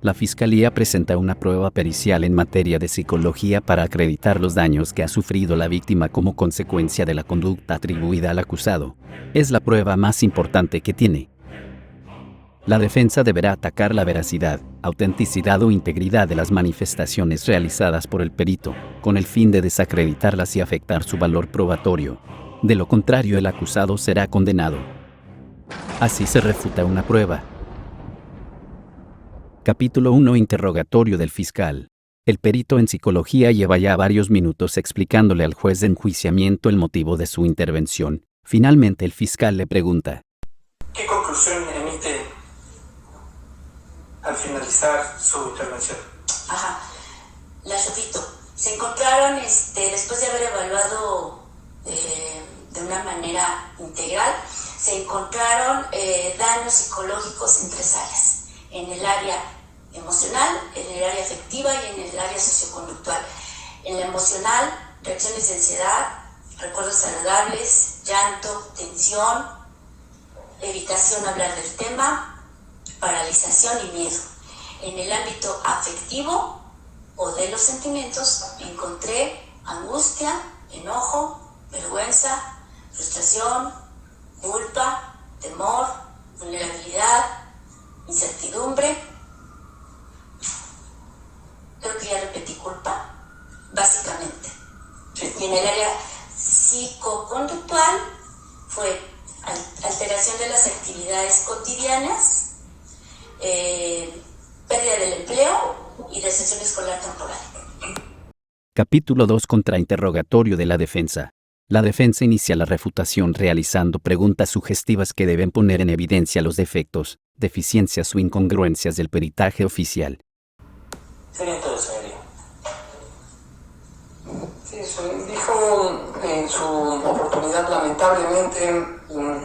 La Fiscalía presenta una prueba pericial en materia de psicología para acreditar los daños que ha sufrido la víctima como consecuencia de la conducta atribuida al acusado. Es la prueba más importante que tiene. La defensa deberá atacar la veracidad, autenticidad o integridad de las manifestaciones realizadas por el perito, con el fin de desacreditarlas y afectar su valor probatorio. De lo contrario, el acusado será condenado. Así se refuta una prueba. Capítulo 1. Interrogatorio del fiscal. El perito en psicología lleva ya varios minutos explicándole al juez de enjuiciamiento el motivo de su intervención. Finalmente el fiscal le pregunta: ¿qué conclusión emite al finalizar su intervención? La repito. Se encontraron, después de haber evaluado de una manera integral, se encontraron daños psicológicos en 3 áreas. En el área emocional, en el área afectiva y en el área socioconductual. En la emocional, reacciones de ansiedad, recuerdos saludables, llanto, tensión, evitación a hablar del tema, paralización y miedo. En el ámbito afectivo o de los sentimientos, encontré angustia, enojo, vergüenza, frustración, culpa, temor, vulnerabilidad, incertidumbre. Creo que ya repetí culpa, básicamente. Sí. Y en el área psicoconductual fue alteración de las actividades cotidianas, pérdida del empleo y deserción escolar temporal. Capítulo 2. Contrainterrogatorio de la defensa. La defensa inicia la refutación realizando preguntas sugestivas que deben poner en evidencia los defectos, deficiencias o incongruencias del peritaje oficial. Sería todo, señoría. Sí, dijo en su oportunidad, lamentablemente, mi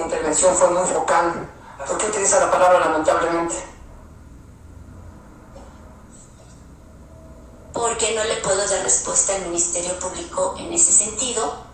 intervención fue muy focal. ¿Por qué utiliza la palabra lamentablemente? Porque no le puedo dar respuesta al Ministerio Público en ese sentido.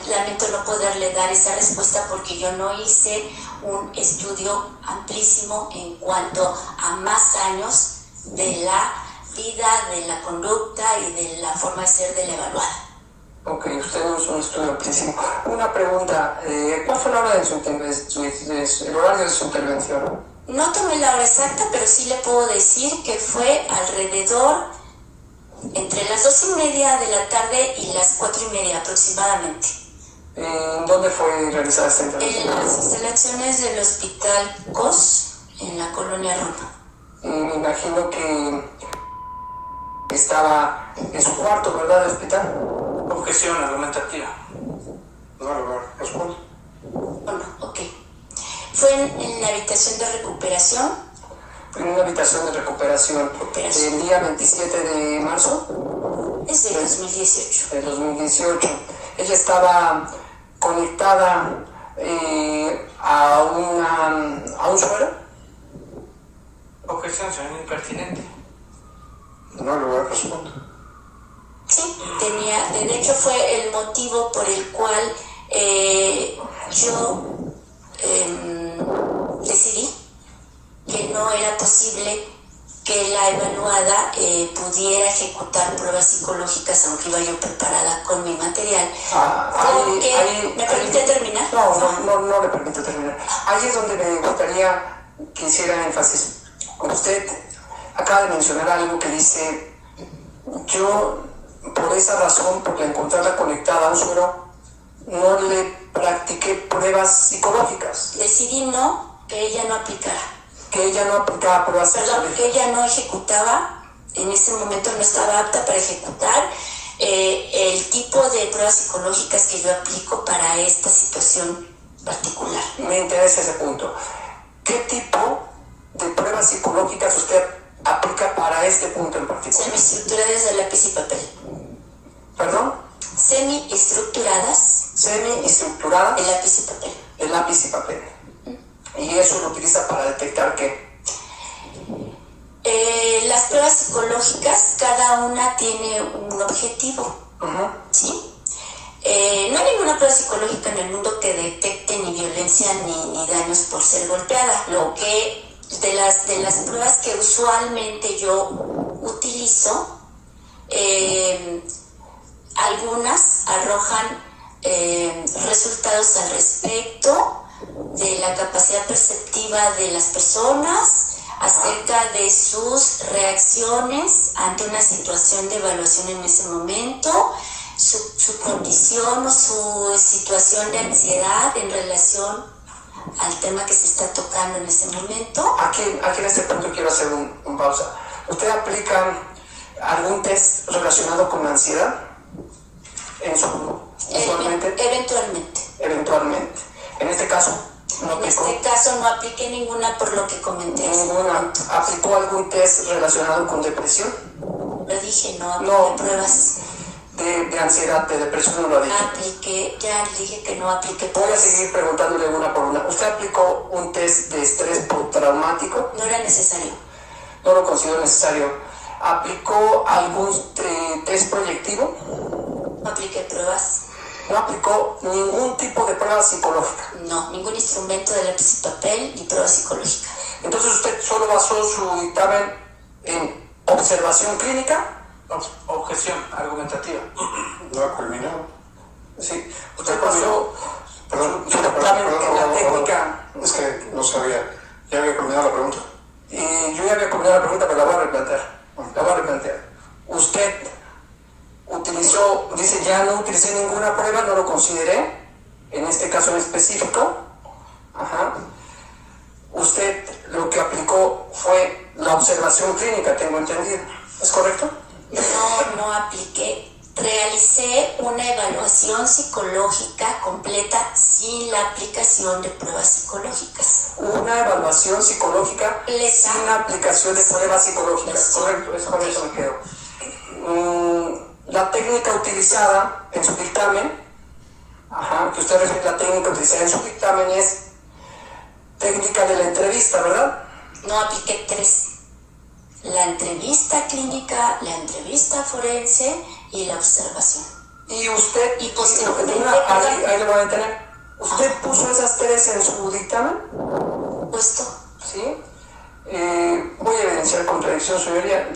Lamento no poderle dar esa respuesta porque yo no hice un estudio amplísimo en cuanto a más años de la vida, de la conducta y de la forma de ser de la evaluada. Ok, usted no hizo un estudio amplísimo. Una pregunta, ¿cuál fue la hora de el horario de su intervención? No tomé la hora exacta, pero sí le puedo decir que fue alrededor entre las 2:30 de la tarde y las 4:30 aproximadamente. ¿Dónde fue realizada esta intervención? En las instalaciones del Hospital COS, en la colonia Roma. Me imagino que estaba en su cuarto, ¿verdad, del hospital? Objeción argumentativa. No, respondo. Bueno, ok. Fue en la habitación de recuperación. En una habitación de recuperación. ¿El día 27 de marzo? Es de 2018. De 2018. Ella estaba conectada a un suero. Objeción, señor impertinente. No, respondo. Sí, de hecho fue el motivo por el cual yo decidí que no era posible que la evaluada pudiera ejecutar pruebas psicológicas aunque iba yo preparada con mi material. ¿Me permite terminar? No le permito terminar. Ahí es donde me gustaría que hiciera énfasis. Usted acaba de mencionar algo que dice: yo, por esa razón, por encontrarla conectada a un suero, no le practiqué pruebas psicológicas. Decidí que ella no aplicara. Que ella no aplicaba pruebas psicológicas. Que ella no ejecutaba, en ese momento no estaba apta para ejecutar el tipo de pruebas psicológicas que yo aplico para esta situación particular. Me interesa ese punto. ¿Qué tipo de pruebas psicológicas usted aplica para este punto en particular? Semiestructuradas de lápiz y papel. ¿Perdón? Semiestructuradas. Semiestructuradas. De lápiz y papel. De lápiz y papel. ¿Y eso lo utiliza para detectar qué? Las pruebas psicológicas, cada una tiene un objetivo. ¿Sí? No hay ninguna prueba psicológica en el mundo que detecte ni violente violencia ni daños por ser golpeada. Lo que de las pruebas que usualmente yo utilizo, algunas arrojan resultados al respecto de la capacidad perceptiva de las personas acerca de sus reacciones ante una situación de evaluación en ese momento, su condición o su situación de ansiedad en relación al tema que se está tocando en ese momento. Aquí en este punto quiero hacer un pausa. ¿Usted aplica algún test relacionado con la ansiedad usualmente? Eventualmente. En este caso, no aplicó. En este caso no apliqué ninguna por lo que comenté. ¿Ninguna? ¿Aplicó algún test relacionado con depresión? Lo dije, no apliqué pruebas. De ansiedad, de depresión no lo ha dicho. Ya dije que no apliqué Voy a pruebas. seguir preguntándole una por una. ¿Usted aplicó un test de estrés postraumático? No era necesario. No lo considero necesario. ¿Aplicó algún test proyectivo? No apliqué pruebas. No aplicó ningún tipo de prueba psicológica. No, ningún instrumento de lápiz y papel ni prueba psicológica. Entonces usted solo basó su dictamen en observación clínica. Objeción argumentativa. No ha culminado. Sí, usted basó Perdón, su dictamen en la técnica. Es que no sabía. ¿Ya había culminado la pregunta? Y yo ya había culminado la pregunta, pero la voy a replantear. Usted utilizó, dice, ya no utilicé ninguna prueba, no lo consideré, en este caso en específico. Ajá. Usted lo que aplicó fue la observación clínica, tengo entendido. ¿Es correcto? No apliqué. Realicé una evaluación psicológica completa sin la aplicación de pruebas psicológicas. Una evaluación psicológica sin la aplicación de pruebas psicológicas. Sí. Correcto, es con eso me quedo. La técnica utilizada en su dictamen, que usted refiere a la técnica utilizada en su dictamen es técnica de la entrevista, ¿verdad? No apliqué 3. La entrevista clínica, la entrevista forense y la observación. Y usted, Y posteriormente, ahí lo voy a detener. ¿Usted puso esas 3 en su dictamen? Puesto. ¿Sí? Voy a evidenciar contradicción, señoría.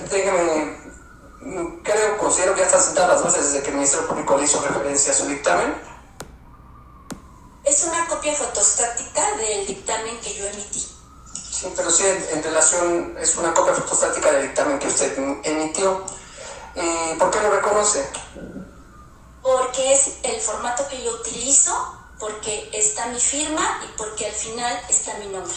Considero que ya están sentadas las bases desde que el Ministerio Público le hizo referencia a su dictamen. Es una copia fotostática del dictamen que yo emití. Sí, pero sí, en relación, es una copia fotostática del dictamen que usted emitió. ¿Por qué lo reconoce? Porque es el formato que yo utilizo, porque está mi firma y porque al final está mi nombre.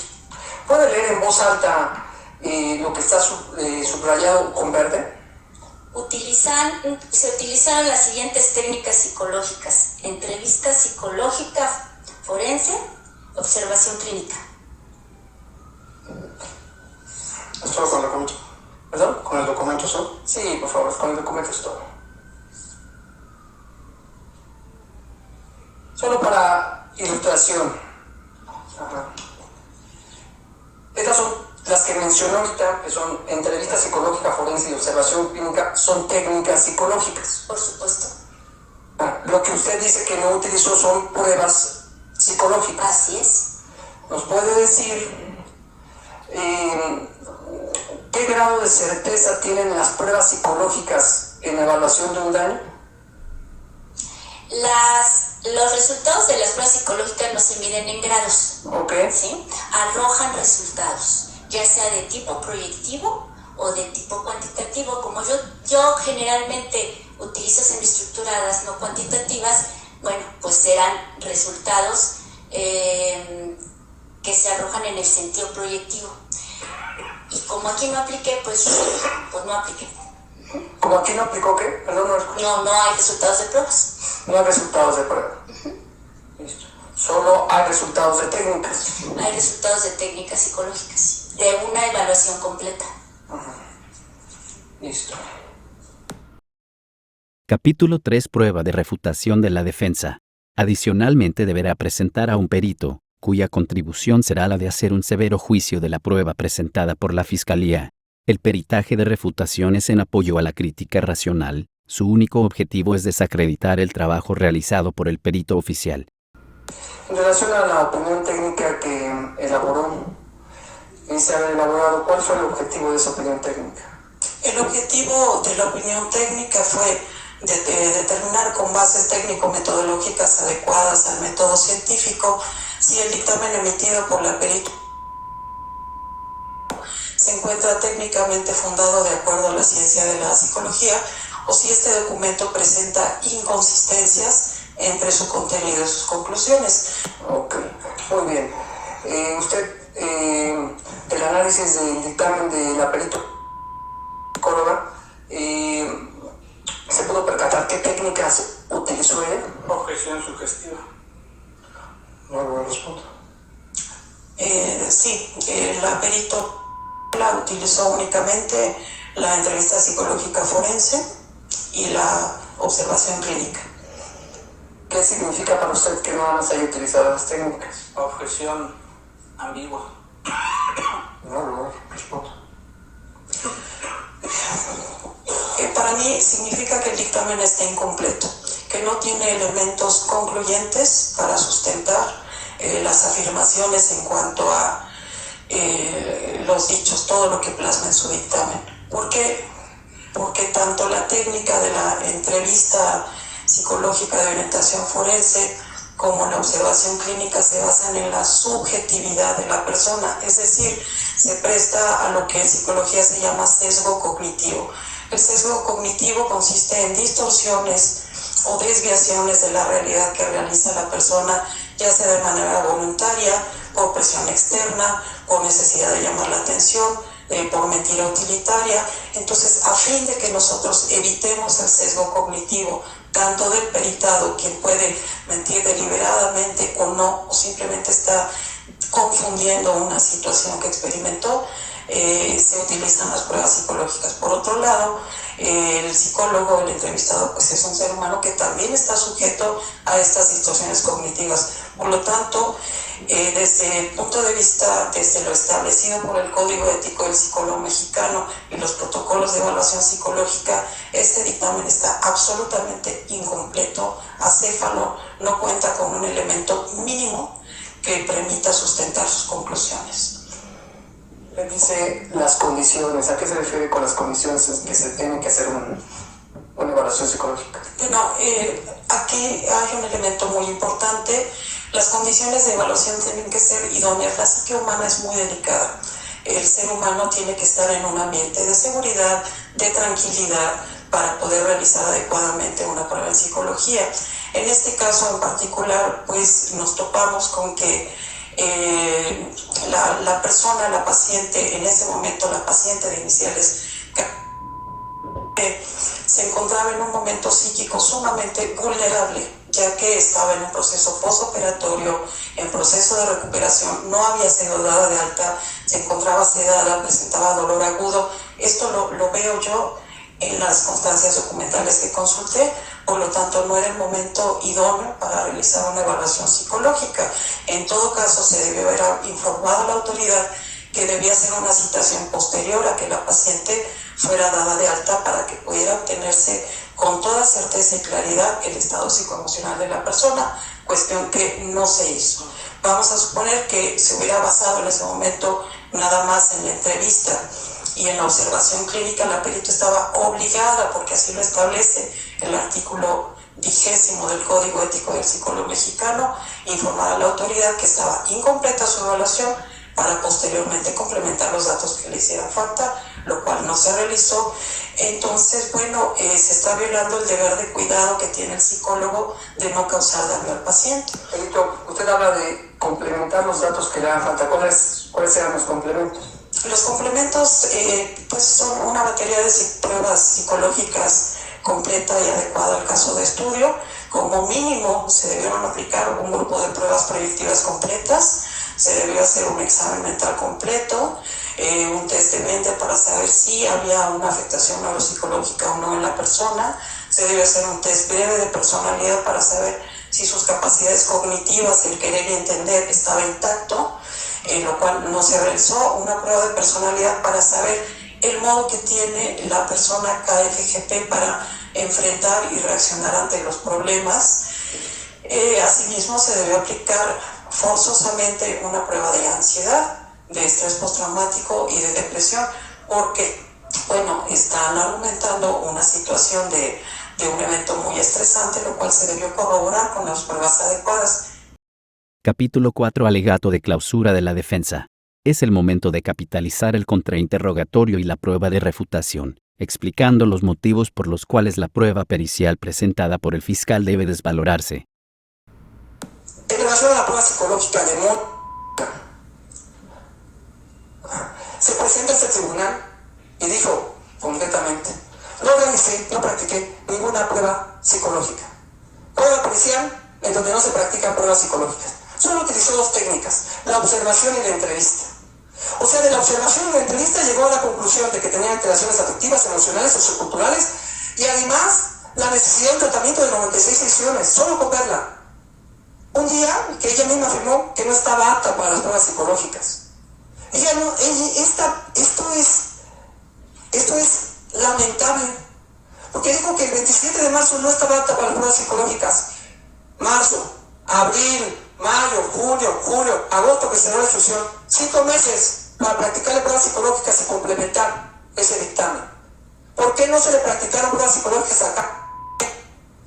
¿Puede leer en voz alta lo que está subrayado con verde? Se utilizaron las siguientes técnicas psicológicas: entrevista psicológica forense, observación clínica. ¿Es todo con el documento? ¿Perdón? ¿Con el documento solo? Sí, por favor, con el documento es todo. Solo para ilustración. Ajá. Estas son las que mencionó ahorita, que son entrevista psicológica forense y observación clínica, son técnicas psicológicas. Por supuesto. Lo que usted dice que no utilizó son pruebas psicológicas. Así es. ¿Nos puede decir qué grado de certeza tienen las pruebas psicológicas en la evaluación de un daño? Los resultados de las pruebas psicológicas no se miden en grados. Ok. ¿Sí? Arrojan resultados, ya sea de tipo proyectivo o de tipo cuantitativo. Como yo generalmente utilizo semiestructuradas no cuantitativas, bueno, pues serán resultados que se arrojan en el sentido proyectivo. Y como aquí no apliqué, pues no apliqué. Como aquí no aplicó, ¿qué? Perdón, no escuché. No hay resultados de pruebas. No hay resultados de prueba. Listo. Solo hay resultados de técnicas. Hay resultados de técnicas psicológicas, de una evaluación completa. Listo. Capítulo 3. Prueba de refutación de la defensa. Adicionalmente deberá presentar a un perito, cuya contribución será la de hacer un severo juicio de la prueba presentada por la Fiscalía. El peritaje de refutación es en apoyo a la crítica racional. Su único objetivo es desacreditar el trabajo realizado por el perito oficial. En relación a la opinión técnica que elaboró, dice haber elaborado, ¿cuál fue el objetivo de esa opinión técnica? El objetivo de la opinión técnica fue determinar con bases técnico-metodológicas adecuadas al método científico si el dictamen emitido por la perito se encuentra técnicamente fundado de acuerdo a la ciencia de la psicología o si este documento presenta inconsistencias entre su contenido y sus conclusiones. Ok, muy bien. El análisis del dictamen de la perito psicóloga, ¿se pudo percatar qué técnicas utilizó ella? Objeción sugestiva. No lo respondo. Sí, la perito la utilizó únicamente la entrevista psicológica forense y la observación clínica. ¿Qué significa para usted que no más haya utilizado las técnicas? Objeción ambigua. No lo respondo. Para mí significa que el dictamen está incompleto, que no tiene elementos concluyentes para sustentar las afirmaciones en cuanto a los dichos, todo lo que plasma en su dictamen. ¿Por qué? Porque tanto la técnica de la entrevista psicológica de orientación forense como la observación clínica se basan en la subjetividad de la persona, es decir, se presta a lo que en psicología se llama sesgo cognitivo. El sesgo cognitivo consiste en distorsiones o desviaciones de la realidad que realiza la persona, ya sea de manera voluntaria, por presión externa, por necesidad de llamar la atención, por mentira utilitaria. Entonces, a fin de que nosotros evitemos el sesgo cognitivo, tanto del peritado, quien puede mentir deliberadamente o no, o simplemente está confundiendo una situación que experimentó, se utilizan las pruebas psicológicas. Por otro lado, el psicólogo, el entrevistado, pues es un ser humano que también está sujeto a estas distorsiones cognitivas. Por lo tanto, desde el punto de vista, desde lo establecido por el Código Ético del Psicólogo Mexicano y los protocolos de evaluación psicológica, este dictamen está absolutamente incompleto, acéfalo, no cuenta con un elemento mínimo que permita sustentar sus conclusiones. Le dice las condiciones. ¿A qué se refiere con las condiciones en que se tiene que hacer una evaluación psicológica? Bueno, aquí hay un elemento muy importante. Las condiciones de evaluación tienen que ser idóneas. La psique humana es muy delicada. El ser humano tiene que estar en un ambiente de seguridad, de tranquilidad, para poder realizar adecuadamente una prueba en psicología. En este caso en particular, pues nos topamos con que la persona, la paciente, en ese momento la paciente de iniciales, se encontraba en un momento psíquico sumamente vulnerable, ya que estaba en un proceso postoperatorio, en proceso de recuperación, no había sido dada de alta, se encontraba sedada, presentaba dolor agudo. Esto lo veo yo en las constancias documentales que consulté. Por lo tanto, no era el momento idóneo para realizar una evaluación psicológica. En todo caso, se debió haber informado a la autoridad que debía ser una citación posterior a que la paciente fuera dada de alta para que pudiera obtenerse con toda certeza y claridad el estado psicoemocional de la persona, cuestión que no se hizo. Vamos a suponer que se hubiera basado en ese momento nada más en la entrevista y en la observación clínica. La perito estaba obligada, porque así lo establece el artículo 20 del Código Ético del Psicólogo Mexicano, informar a la autoridad que estaba incompleta su evaluación para posteriormente complementar los datos que le hicieran falta, lo cual no se realizó. Entonces, bueno, se está violando el deber de cuidado que tiene el psicólogo de no causar daño al paciente. Perito, usted habla de complementar los datos que le hagan falta. ¿Cuáles eran los complementos? Los complementos pues son una batería de pruebas psicológicas completa y adecuada al caso de estudio. Como mínimo se debieron aplicar un grupo de pruebas predictivas completas, se debió hacer un examen mental completo, un test de mente para saber si había una afectación neuropsicológica o no en la persona, se debió hacer un test breve de personalidad para saber si sus capacidades cognitivas, el querer y entender, estaba intacto, lo cual no se realizó, una prueba de personalidad para saber el modo que tiene la persona KFGP para enfrentar y reaccionar ante los problemas. Asimismo, se debe aplicar forzosamente una prueba de ansiedad, de estrés postraumático y de depresión, porque, bueno, están argumentando una situación de un evento muy estresante, lo cual se debió corroborar con las pruebas adecuadas. Capítulo 4. Alegato de clausura de la defensa. Es el momento de capitalizar el contrainterrogatorio y la prueba de refutación, explicando los motivos por los cuales la prueba pericial presentada por el fiscal debe desvalorarse. En relación a la prueba psicológica de Mónica, se presenta a este tribunal y dijo concretamente: no realicé, no practiqué ninguna prueba psicológica. Prueba pericial en donde no se practican pruebas psicológicas. Solo utilizó dos técnicas, la observación y la entrevista. O sea, de la observación y la entrevista llegó a la conclusión de que tenía alteraciones afectivas, emocionales, socioculturales y además la necesidad de un tratamiento de 96 sesiones, solo con verla. Un día que ella misma afirmó que no estaba apta para las pruebas psicológicas. Esto es lamentable, porque dijo que el 27 de marzo no estaba apta para las pruebas psicológicas. Marzo, abril, mayo, junio, julio, agosto, que cerró la instrucción. 5 meses para practicarle pruebas psicológicas y complementar ese dictamen. ¿Por qué no se le practicaron pruebas psicológicas acá?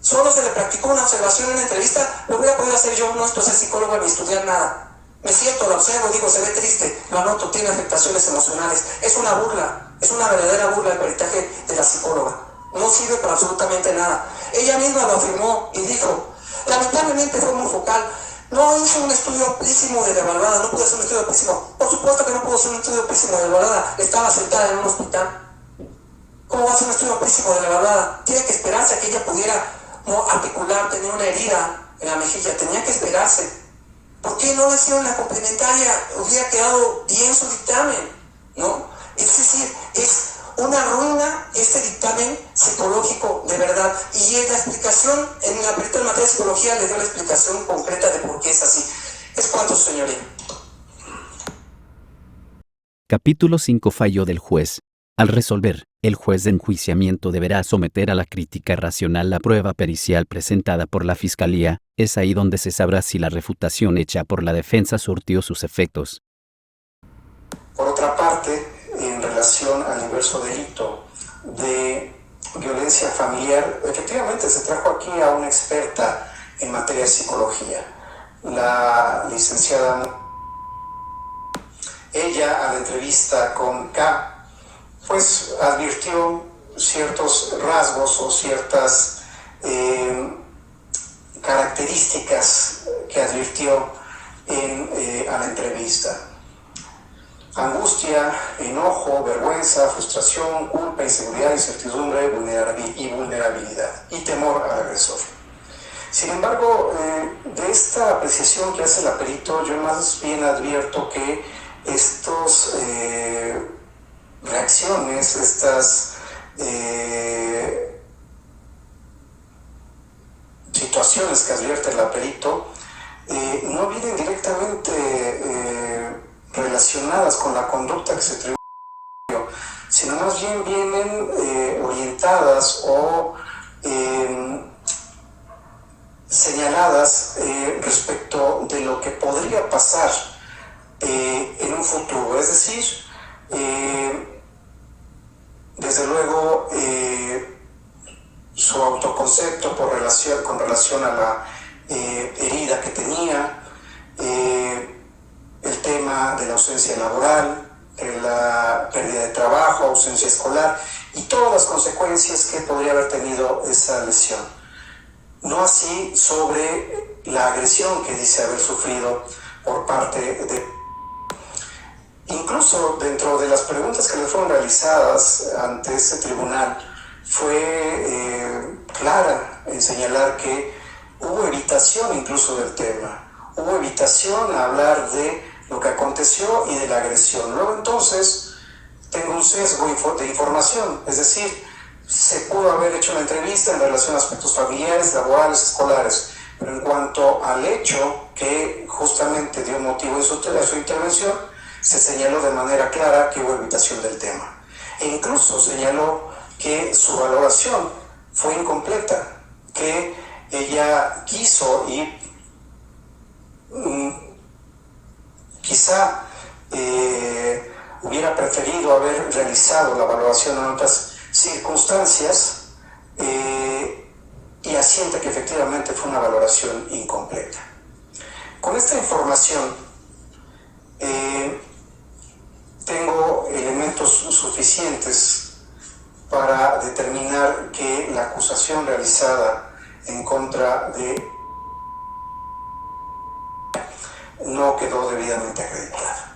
Solo se le practicó una observación en una entrevista. Lo voy a poder hacer yo, no estoy ser psicólogo ni estudiar nada. Me siento, lo observo, digo, se ve triste, lo anoto, tiene afectaciones emocionales. Es una burla, es una verdadera burla el peritaje de la psicóloga. No sirve para absolutamente nada. Ella misma lo afirmó y dijo, lamentablemente fue muy focal. No hizo un estudio pésimo de la evaluada, no pudo hacer un estudio pésimo. Por supuesto que no pudo hacer un estudio pésimo de la evaluada, estaba sentada en un hospital. ¿Cómo va a hacer un estudio pésimo de la evaluada? Tiene que esperarse a que ella pudiera articular, tenía una herida en la mejilla, tenía que esperarse. ¿Por qué no le hicieron la complementaria? Hubiera quedado bien su dictamen, ¿no? Es decir, es una ruina este dictamen psicológico de verdad. Y en la explicación, en la perita en materia de psicología le dio la explicación concreta de por qué es así. Es cuanto, señoría. Capítulo 5. Fallo del juez. Al resolver, el juez de enjuiciamiento deberá someter a la crítica racional la prueba pericial presentada por la Fiscalía. Es ahí donde se sabrá si la refutación hecha por la defensa surtió sus efectos. Por otra parte, en relación al diverso delito de violencia familiar, efectivamente se trajo aquí a una experta en materia de psicología, la licenciada. Ella, a la entrevista con K, pues advirtió ciertos rasgos o ciertas características que advirtió a la entrevista. Angustia, enojo, vergüenza, frustración, culpa, inseguridad, incertidumbre, vulnerabilidad y temor al agresor. Sin embargo, de esta apreciación que hace la perito, yo más bien advierto que estos reacciones, estas situaciones que advierte el perito, no vienen directamente relacionadas con la conducta que se atribuyó, sino más bien vienen orientadas o señaladas respecto de lo que podría pasar en un futuro. Es decir, desde luego su autoconcepto con relación a la herida que tenía, el tema de la ausencia laboral, la pérdida de trabajo, ausencia escolar y todas las consecuencias que podría haber tenido esa lesión. No así sobre la agresión que dice haber sufrido por parte de... Incluso dentro de las preguntas que le fueron realizadas ante este tribunal, fue clara en señalar que hubo evitación incluso del tema, hubo evitación a hablar de lo que aconteció y de la agresión. Luego entonces tengo un sesgo de información, es decir, se pudo haber hecho una entrevista en relación a aspectos familiares, laborales, escolares, pero en cuanto al hecho que justamente dio motivo a su intervención, se señaló de manera clara que hubo evitación del tema. E incluso señaló que su valoración fue incompleta, que ella quiso y quizá hubiera preferido haber realizado la valoración en otras circunstancias y asiente que efectivamente fue una valoración incompleta. Con esta información tengo elementos suficientes para determinar que la acusación realizada en contra de no quedó debidamente acreditada.